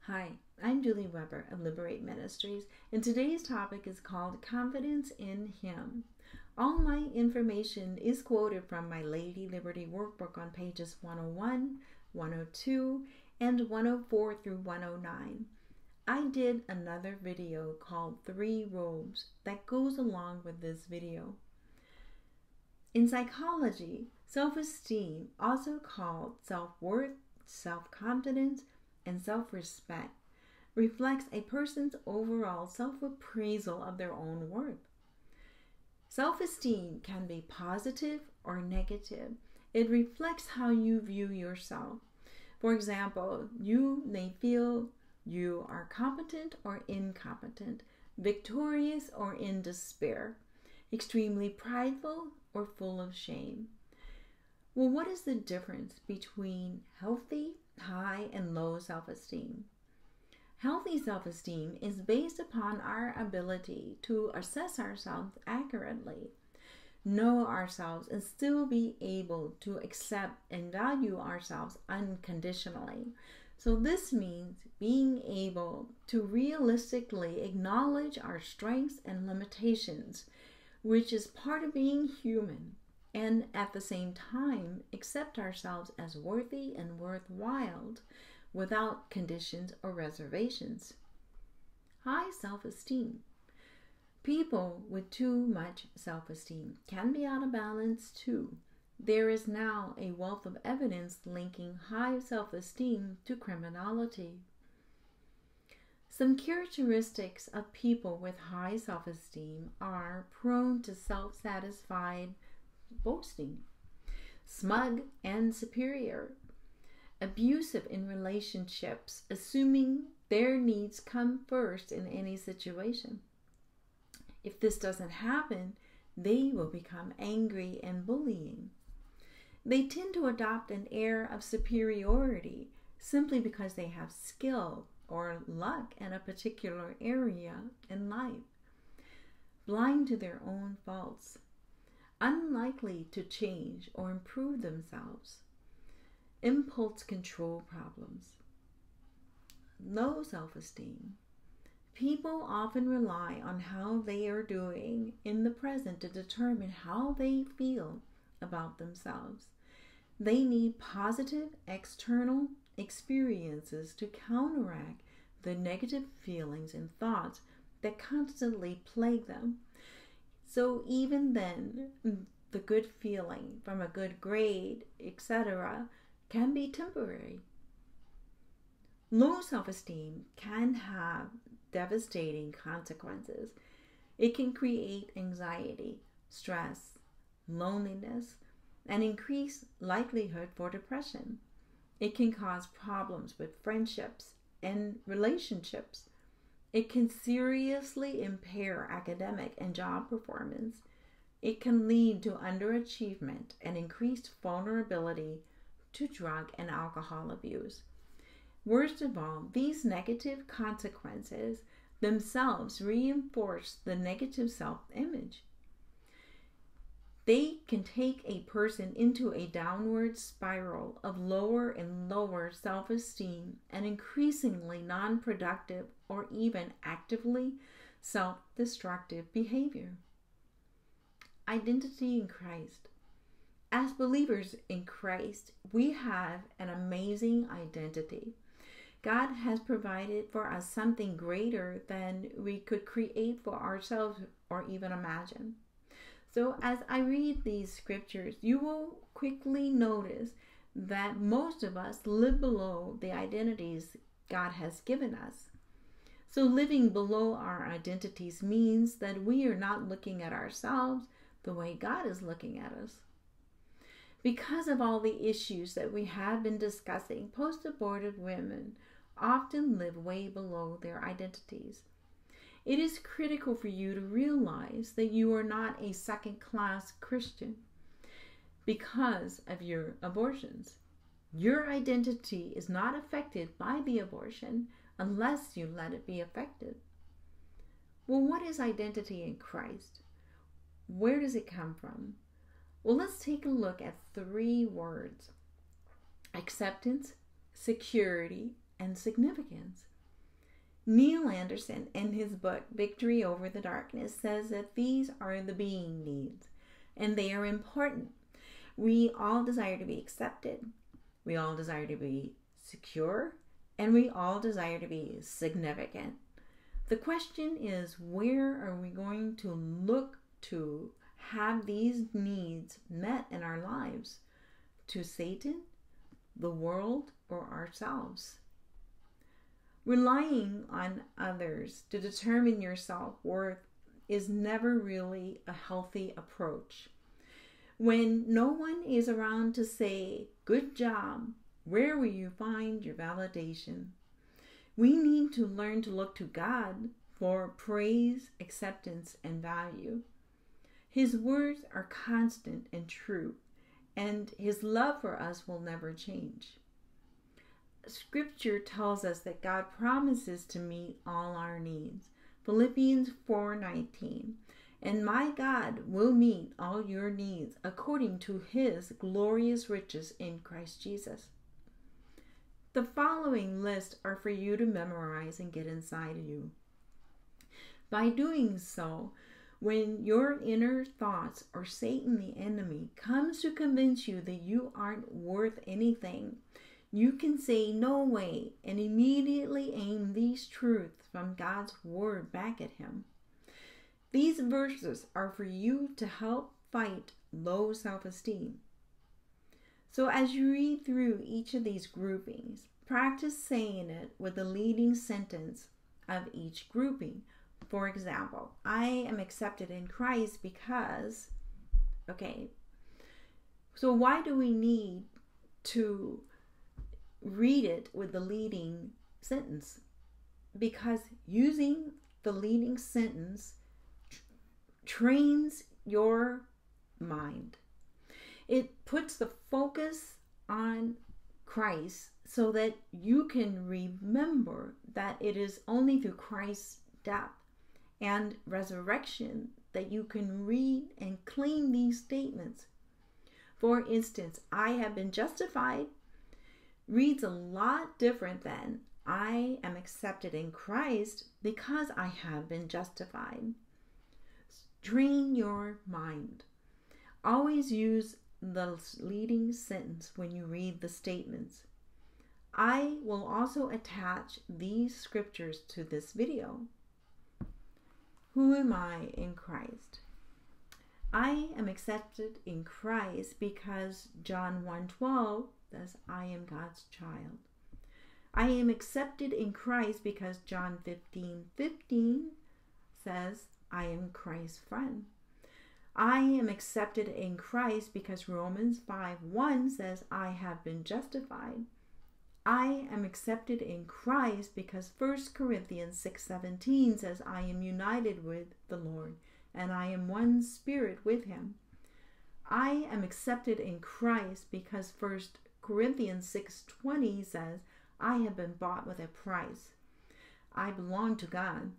Hi, I'm Julie Weber of Liberate Ministries, and today's topic is called Confidence in Him. All my information is quoted from my Lady Liberty workbook on pages 101, 102, and 104 through 109. I did another video called 3 Robes that goes along with this video. In psychology, self-esteem, also called self-worth, self-confidence, and self-respect, reflects a person's overall self-appraisal of their own worth. Self-esteem can be positive or negative. It reflects how you view yourself. For example, you may feel you are competent or incompetent, victorious or in despair, extremely prideful or full of shame. Well, what is the difference between healthy, high, and low self-esteem? Healthy self-esteem is based upon our ability to assess ourselves accurately, know ourselves, and still be able to accept and value ourselves unconditionally. So this means being able to realistically acknowledge our strengths and limitations, which is part of being human, and at the same time accept ourselves as worthy and worthwhile without conditions or reservations. High self-esteem. People with too much self-esteem can be out of balance too. There is now a wealth of evidence linking high self-esteem to criminality. Some characteristics of people with high self-esteem are prone to self-satisfied boasting, smug and superior, abusive in relationships, assuming their needs come first in any situation. If this doesn't happen, they will become angry and bullying. They tend to adopt an air of superiority simply because they have skill or luck in a particular area in life, blind to their own faults, unlikely to change or improve themselves, impulse control problems. Low self-esteem. People often rely on how they are doing in the present to determine how they feel about themselves. They need positive external experiences to counteract the negative feelings and thoughts that constantly plague them. So even then, the good feeling from a good grade, etc., can be temporary. Low self-esteem can have devastating consequences. It can create anxiety, stress, loneliness, and increase likelihood for depression. It can cause problems with friendships and relationships. It can seriously impair academic and job performance. It can lead to underachievement and increased vulnerability to drug and alcohol abuse. Worst of all, these negative consequences themselves reinforce the negative self-image. They can take a person into a downward spiral of lower and lower self-esteem and increasingly non-productive or even actively self-destructive behavior. Identity in Christ. As believers in Christ, we have an amazing identity. God has provided for us something greater than we could create for ourselves or even imagine. So as I read these scriptures, you will quickly notice that most of us live below the identities God has given us. So living below our identities means that we are not looking at ourselves the way God is looking at us. Because of all the issues that we have been discussing, post-abortive women often live way below their identities. It is critical for you to realize that you are not a second-class Christian because of your abortions. Your identity is not affected by the abortion unless you let it be affected. Well, what is identity in Christ? Where does it come from? Well, let's take a look at 3 words: acceptance, security, and significance. Neil Anderson, in his book Victory Over the Darkness, says that these are the being needs, and they are important. We all desire to be accepted. We all desire to be secure, and we all desire to be significant. The question is, where are we going to look to have these needs met in our lives? To Satan, the world, or ourselves? Relying on others to determine your self-worth is never really a healthy approach. When no one is around to say, "Good job," where will you find your validation? We need to learn to look to God for praise, acceptance, and value. His words are constant and true, and His love for us will never change. Scripture tells us that God promises to meet all our needs. Philippians 4:19. And my God will meet all your needs according to His glorious riches in Christ Jesus. The following list are for you to memorize and get inside of you. By doing so, when your inner thoughts or Satan the enemy comes to convince you that you aren't worth anything, you can say "no way" and immediately aim these truths from God's word back at him. These verses are for you to help fight low self-esteem. So as you read through each of these groupings, practice saying it with the leading sentence of each grouping. For example, I am accepted in Christ because, okay, so why do we need to read it with the leading sentence? Because using the leading sentence trains your mind. It puts the focus on Christ so that you can remember that it is only through Christ's death and resurrection that you can read and claim these statements. For instance, I have been justified reads a lot different than I am accepted in Christ because I have been justified. Train your mind. Always use the leading sentence when you read the statements. I will also attach these scriptures to this video. Who am I in Christ? I am accepted in Christ because John 1:12 says, I am God's child. I am accepted in Christ because John 15:15 says, I am Christ's friend. I am accepted in Christ because Romans 5:1 says, I have been justified. I am accepted in Christ because 1 Corinthians 6:17 says, I am united with the Lord, and I am one spirit with him. I am accepted in Christ because 1 Corinthians 6:20 says, I have been bought with a price. I belong to God.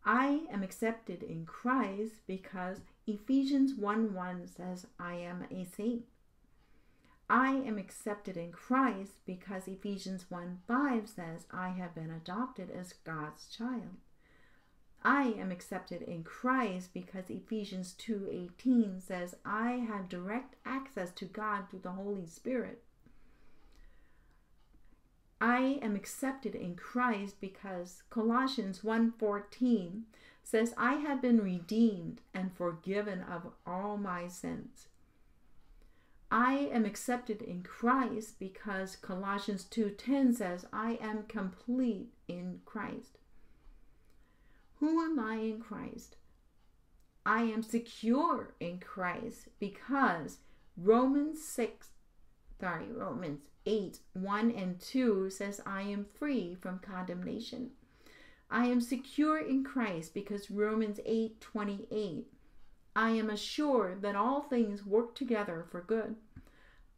I am accepted in Christ because Ephesians 1:1 says, I am a saint. I am accepted in Christ because Ephesians 1:5 says, I have been adopted as God's child. I am accepted in Christ because Ephesians 2:18 says, I have direct access to God through the Holy Spirit. I am accepted in Christ because Colossians 1:14 says, I have been redeemed and forgiven of all my sins. I am accepted in Christ because Colossians 2:10 says, I am complete in Christ. Who am I in Christ? I am secure in Christ because Romans 8:1-2 says, I am free from condemnation. I am secure in Christ because Romans 8:28. I am assured that all things work together for good.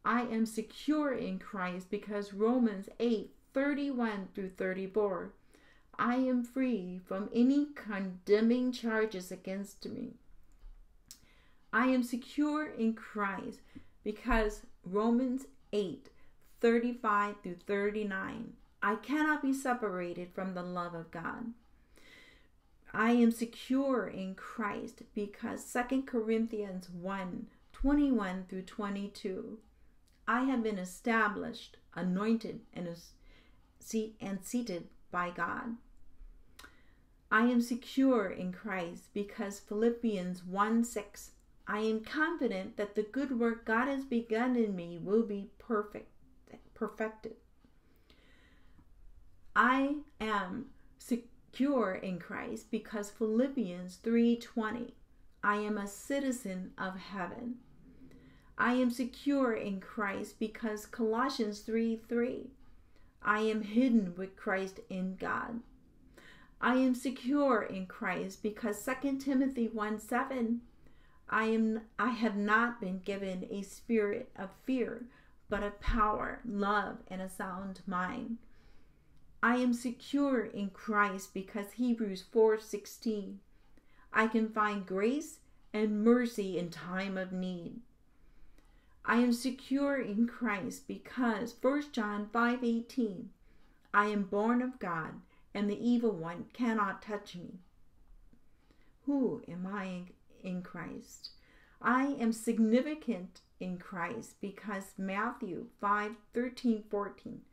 I am secure in Christ because Romans 8:31-34. I am free from any condemning charges against me. I am secure in Christ because Romans 8:35-39. I cannot be separated from the love of God. I am secure in Christ because 2 Corinthians 1:21 through 22. I have been established, anointed, and seated by God. I am secure in Christ because Philippians 1:6. I am confident that the good work God has begun in me will be perfected. I am secure in Christ because Philippians 3:20. I am a citizen of heaven. I am secure in Christ because Colossians 3:3. I am hidden with Christ in God. I am secure in Christ because 2 Timothy 1:7. I have not been given a spirit of fear, but of power, love, and a sound mind. I am secure in Christ because Hebrews 4:16. I can find grace and mercy in time of need. I am secure in Christ because 1 John 5:18. I am born of God, and the evil one cannot touch me. Who am I in Christ? I am significant in Christ because Matthew 5:13-14.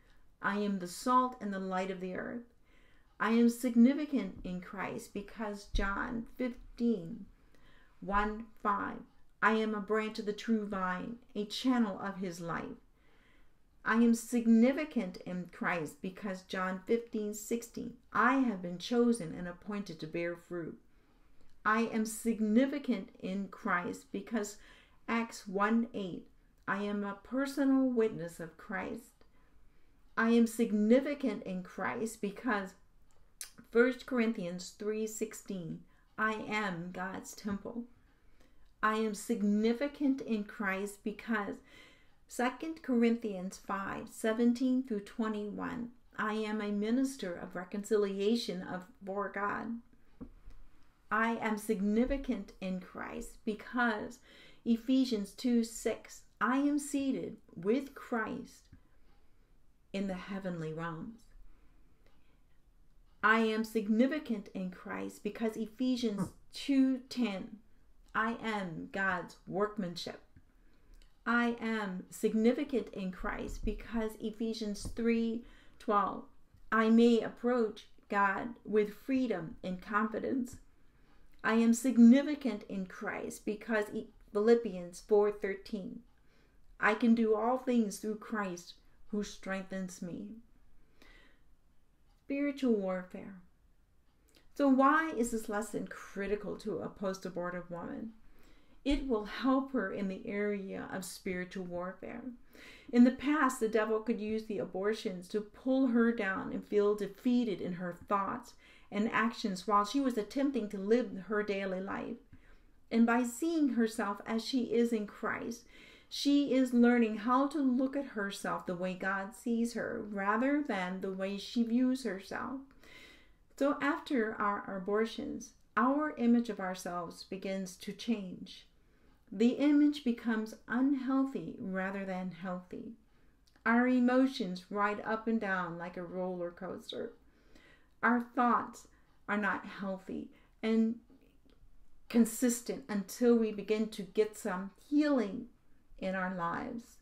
I am the salt and the light of the earth. I am significant in Christ because John 15:1-5. I am a branch of the true vine, a channel of his life. I am significant in Christ because John 15:16. I have been chosen and appointed to bear fruit. I am significant in Christ because Acts 1:8. I am a personal witness of Christ. I am significant in Christ because 1 Corinthians 3:16. I am God's temple. I am significant in Christ because 2 Corinthians 5:17-21. I am a minister of reconciliation for God. I am significant in Christ because Ephesians 2:6. I am seated with Christ in the heavenly realms. I am significant in Christ because Ephesians 2:10. I am God's workmanship. I am significant in Christ because Ephesians 3:12. I may approach God with freedom and confidence. I am significant in Christ because Philippians 4:13. I can do all things through Christ who strengthens me. Spiritual warfare. So why is this lesson critical to a post-abortive woman? It will help her in the area of spiritual warfare. In the past, the devil could use the abortions to pull her down and feel defeated in her thoughts and actions while she was attempting to live her daily life. And by seeing herself as she is in Christ, she is learning how to look at herself the way God sees her rather than the way she views herself. So after our abortions, our image of ourselves begins to change. The image becomes unhealthy rather than healthy. Our emotions ride up and down like a roller coaster. Our thoughts are not healthy and consistent until we begin to get some healing in our lives.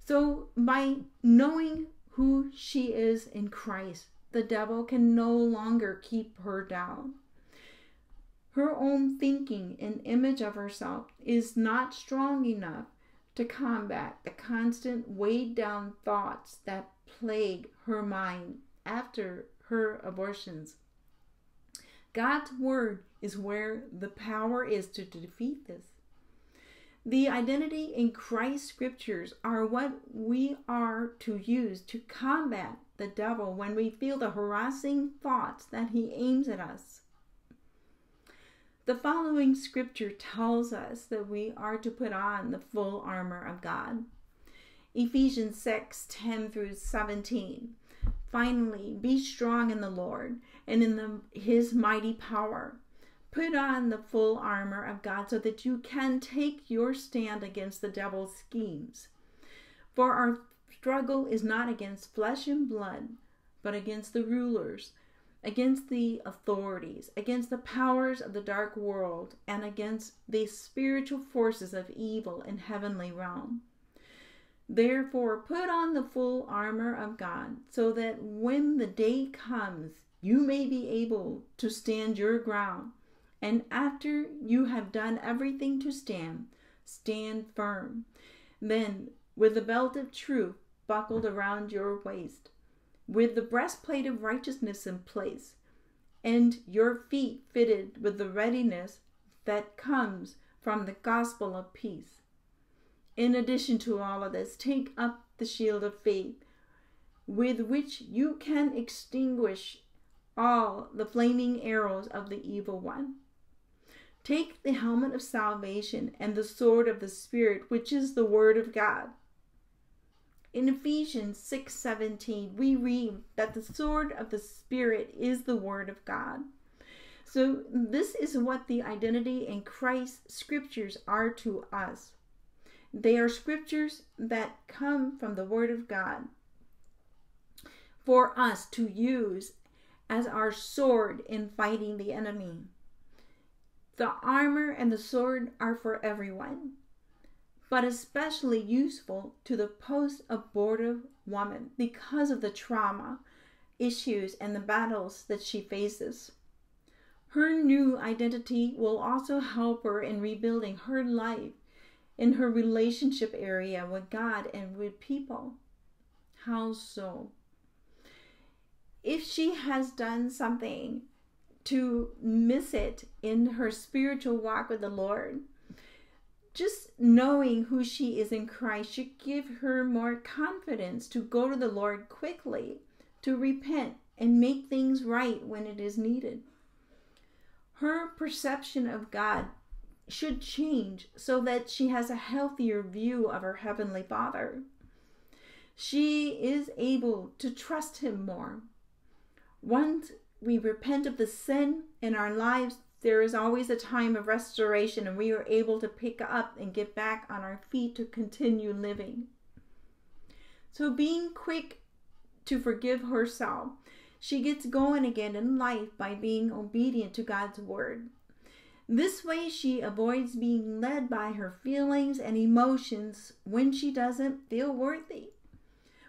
So by knowing who she is in Christ, the devil can no longer keep her down. Her own thinking and image of herself is not strong enough to combat the constant weighed down thoughts that plague her mind after her abortions. God's word is where the power is to defeat this. The identity in Christ scriptures are what we are to use to combat the devil when we feel the harassing thoughts that he aims at us. The following scripture tells us that we are to put on the full armor of God. Ephesians 6:10-17. Finally, be strong in the Lord and in his mighty power. Put on the full armor of God so that you can take your stand against the devil's schemes. For our struggle is not against flesh and blood, but against the rulers, against the authorities, against the powers of the dark world, and against the spiritual forces of evil in heavenly realm. Therefore, put on the full armor of God, so that when the day comes, you may be able to stand your ground. And after you have done everything to stand, stand firm. Then, with the belt of truth buckled around your waist, with the breastplate of righteousness in place, and your feet fitted with the readiness that comes from the gospel of peace. In addition to all of this, take up the shield of faith, with which you can extinguish all the flaming arrows of the evil one. Take the helmet of salvation and the sword of the Spirit, which is the word of God. In Ephesians 6:17, we read that the sword of the Spirit is the word of God. So this is what the identity in Christ scriptures are to us. They are scriptures that come from the word of God for us to use as our sword in fighting the enemy. The armor and the sword are for everyone, but especially useful to the post-abortive woman because of the trauma, issues, and the battles that she faces. Her new identity will also help her in rebuilding her life in her relationship area with God and with people. How so? If she has done something to miss it in her spiritual walk with the Lord, just knowing who she is in Christ should give her more confidence to go to the Lord quickly, to repent and make things right when it is needed. Her perception of God should change so that she has a healthier view of her Heavenly Father. She is able to trust Him more. Once we repent of the sin in our lives, there is always a time of restoration, and we are able to pick up and get back on our feet to continue living. So being quick to forgive herself, she gets going again in life by being obedient to God's word. This way she avoids being led by her feelings and emotions when she doesn't feel worthy,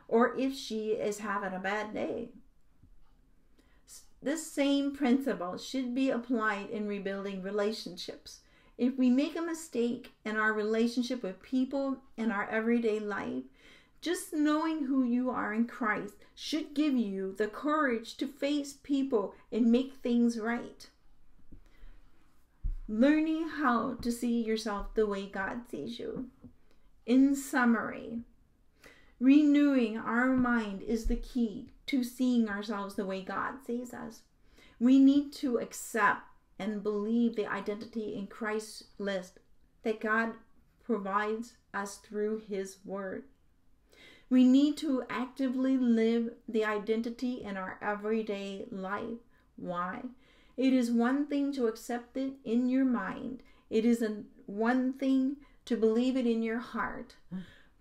or if she is having a bad day. This same principle should be applied in rebuilding relationships. If we make a mistake in our relationship with people in our everyday life, just knowing who you are in Christ should give you the courage to face people and make things right. Learning how to see yourself the way God sees you. In summary, renewing our mind is the key to seeing ourselves the way God sees us. We need to accept and believe the identity in Christ's list that God provides us through His Word. We need to actively live the identity in our everyday life. Why? It is one thing to accept it in your mind. It is one thing to believe it in your heart.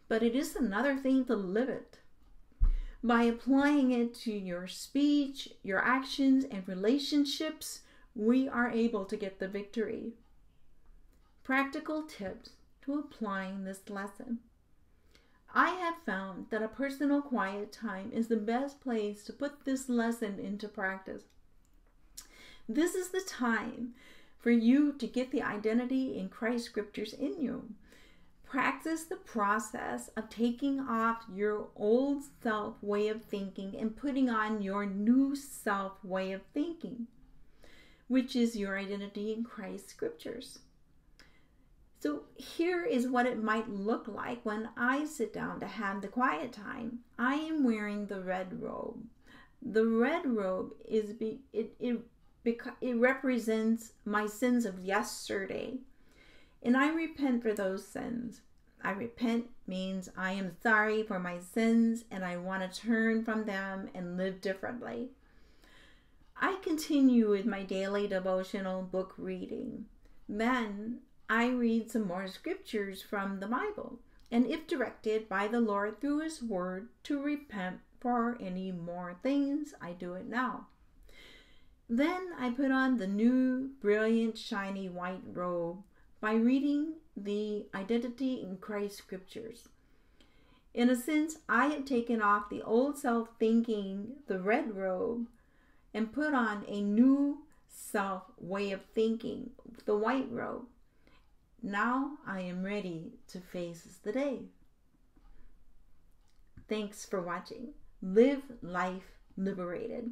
But it is another thing to live it. By applying it to your speech, your actions, and relationships, we are able to get the victory. Practical tips to applying this lesson. I have found that a personal quiet time is the best place to put this lesson into practice. This is the time for you to get the identity in Christ scriptures in you. Practice the process of taking off your old self way of thinking and putting on your new self way of thinking, which is your identity in Christ scriptures. So here is what it might look like when I sit down to have the quiet time. I am wearing the red robe. The red robe it represents my sins of yesterday. And I repent for those sins. I repent means I am sorry for my sins and I want to turn from them and live differently. I continue with my daily devotional book reading. Then I read some more scriptures from the Bible. And if directed by the Lord through His Word to repent, for any more things. I do it now. Then I put on the new, brilliant, shiny white robe by reading the Identity in Christ scriptures. In a sense, I have taken off the old self thinking, the red robe, and put on a new self way of thinking, the white robe. Now I am ready to face the day. Thanks for watching. Live life liberated.